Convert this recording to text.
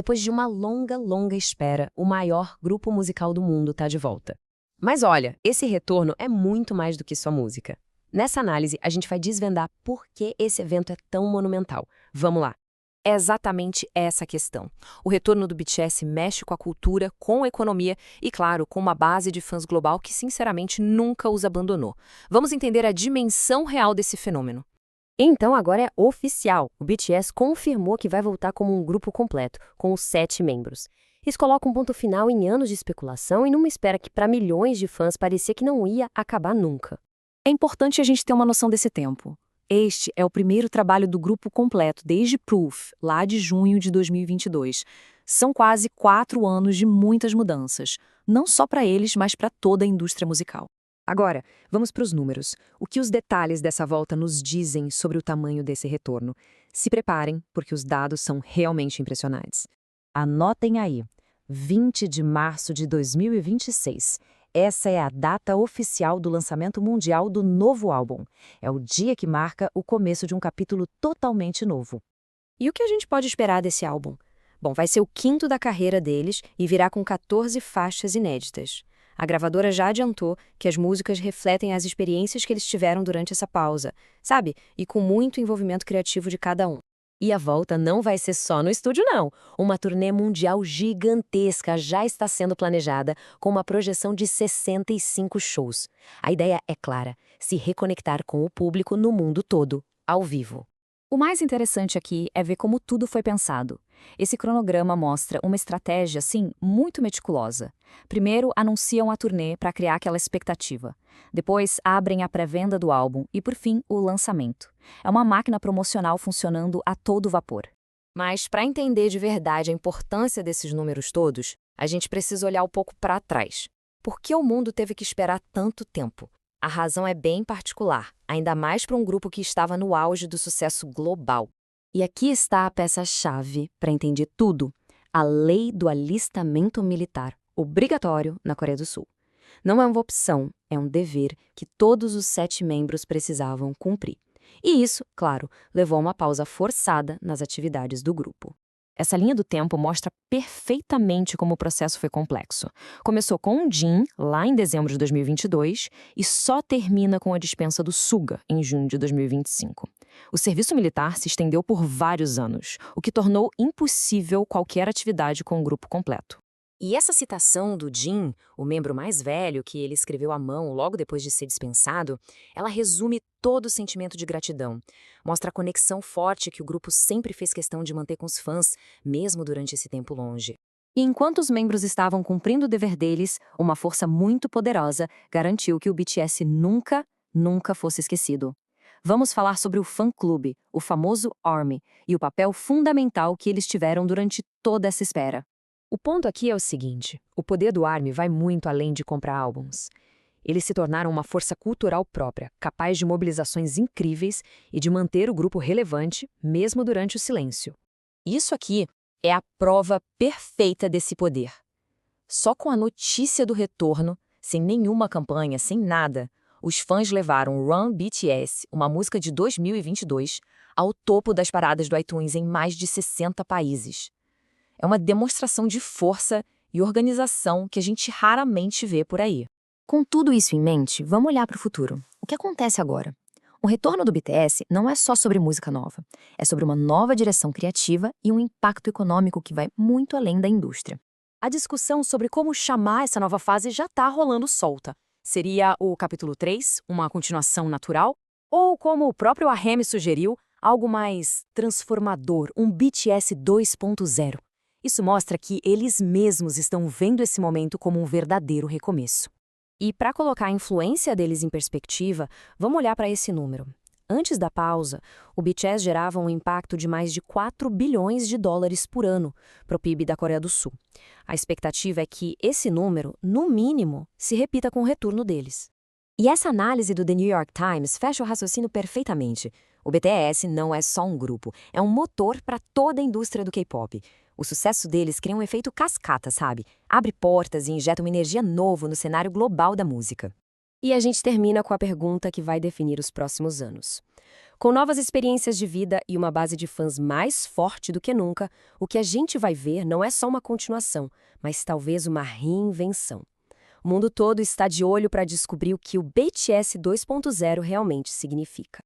Depois de uma longa, longa espera, o maior grupo musical do mundo está de volta. Mas olha, esse retorno é muito mais do que só música. Nessa análise, a gente vai desvendar por que esse evento é tão monumental. Vamos lá. É exatamente essa a questão. O retorno do BTS mexe com a cultura, com a economia e, claro, com uma base de fãs global que, sinceramente, nunca os abandonou. Vamos entender a dimensão real desse fenômeno. Então agora é oficial. O BTS confirmou que vai voltar como um grupo completo, com os 7 membros. Isso coloca um ponto final em anos de especulação e numa espera que para milhões de fãs parecia que não ia acabar nunca. É importante a gente ter uma noção desse tempo. Este é o primeiro trabalho do grupo completo desde Proof, lá de junho de 2022. São quase 4 anos de muitas mudanças, não só para eles, mas para toda a indústria musical. Agora, vamos para os números. O que os detalhes dessa volta nos dizem sobre o tamanho desse retorno? Se preparem, porque os dados são realmente impressionantes. Anotem aí, 20 de março de 2026. Essa é a data oficial do lançamento mundial do novo álbum. É o dia que marca o começo de um capítulo totalmente novo. E o que a gente pode esperar desse álbum? Bom, vai ser o 5º da carreira deles e virá com 14 faixas inéditas. A gravadora já adiantou que as músicas refletem as experiências que eles tiveram durante essa pausa, sabe? E com muito envolvimento criativo de cada um. E a volta não vai ser só no estúdio, não. Uma turnê mundial gigantesca já está sendo planejada, com uma projeção de 65 shows. A ideia é clara: se reconectar com o público no mundo todo, ao vivo. O mais interessante aqui é ver como tudo foi pensado. Esse cronograma mostra uma estratégia, sim, muito meticulosa. Primeiro, anunciam a turnê para criar aquela expectativa. Depois, abrem a pré-venda do álbum e, por fim, o lançamento. É uma máquina promocional funcionando a todo vapor. Mas, para entender de verdade a importância desses números todos, a gente precisa olhar um pouco para trás. Por que o mundo teve que esperar tanto tempo? A razão é bem particular, ainda mais para um grupo que estava no auge do sucesso global. E aqui está a peça-chave para entender tudo: a lei do alistamento militar, obrigatório na Coreia do Sul. Não é uma opção, é um dever que todos os 7 membros precisavam cumprir. E isso, claro, levou a uma pausa forçada nas atividades do grupo. Essa linha do tempo mostra perfeitamente como o processo foi complexo. Começou com o Jin, lá em dezembro de 2022, e só termina com a dispensa do Suga, em junho de 2025. O serviço militar se estendeu por vários anos, o que tornou impossível qualquer atividade com o grupo completo. E essa citação do Jin, o membro mais velho que ele escreveu à mão logo depois de ser dispensado, ela resume todo o sentimento de gratidão. Mostra a conexão forte que o grupo sempre fez questão de manter com os fãs, mesmo durante esse tempo longe. E enquanto os membros estavam cumprindo o dever deles, uma força muito poderosa garantiu que o BTS nunca fosse esquecido. Vamos falar sobre o fã-clube, o famoso ARMY, e o papel fundamental que eles tiveram durante toda essa espera. O ponto aqui é o seguinte: o poder do ARMY vai muito além de comprar álbuns. Eles se tornaram uma força cultural própria, capaz de mobilizações incríveis e de manter o grupo relevante, mesmo durante o silêncio. Isso aqui é a prova perfeita desse poder. Só com a notícia do retorno, sem nenhuma campanha, sem nada, os fãs levaram Run BTS, uma música de 2022, ao topo das paradas do iTunes em mais de 60 países. É uma demonstração de força e organização que a gente raramente vê por aí. Com tudo isso em mente, vamos olhar para o futuro. O que acontece agora? O retorno do BTS não é só sobre música nova. É sobre uma nova direção criativa e um impacto econômico que vai muito além da indústria. A discussão sobre como chamar essa nova fase já está rolando solta. Seria o capítulo 3, uma continuação natural? Ou, como o próprio RM sugeriu, algo mais transformador, um BTS 2.0? Isso mostra que eles mesmos estão vendo esse momento como um verdadeiro recomeço. E para colocar a influência deles em perspectiva, vamos olhar para esse número. Antes da pausa, o BTS gerava um impacto de mais de 4 bilhões de dólares por ano para o PIB da Coreia do Sul. A expectativa é que esse número, no mínimo, se repita com o retorno deles. E essa análise do The New York Times fecha o raciocínio perfeitamente. O BTS não é só um grupo, é um motor para toda a indústria do K-pop. O sucesso deles cria um efeito cascata, sabe? Abre portas e injeta uma energia nova no cenário global da música. E a gente termina com a pergunta que vai definir os próximos anos. Com novas experiências de vida e uma base de fãs mais forte do que nunca, o que a gente vai ver não é só uma continuação, mas talvez uma reinvenção. O mundo todo está de olho para descobrir o que o BTS 2.0 realmente significa.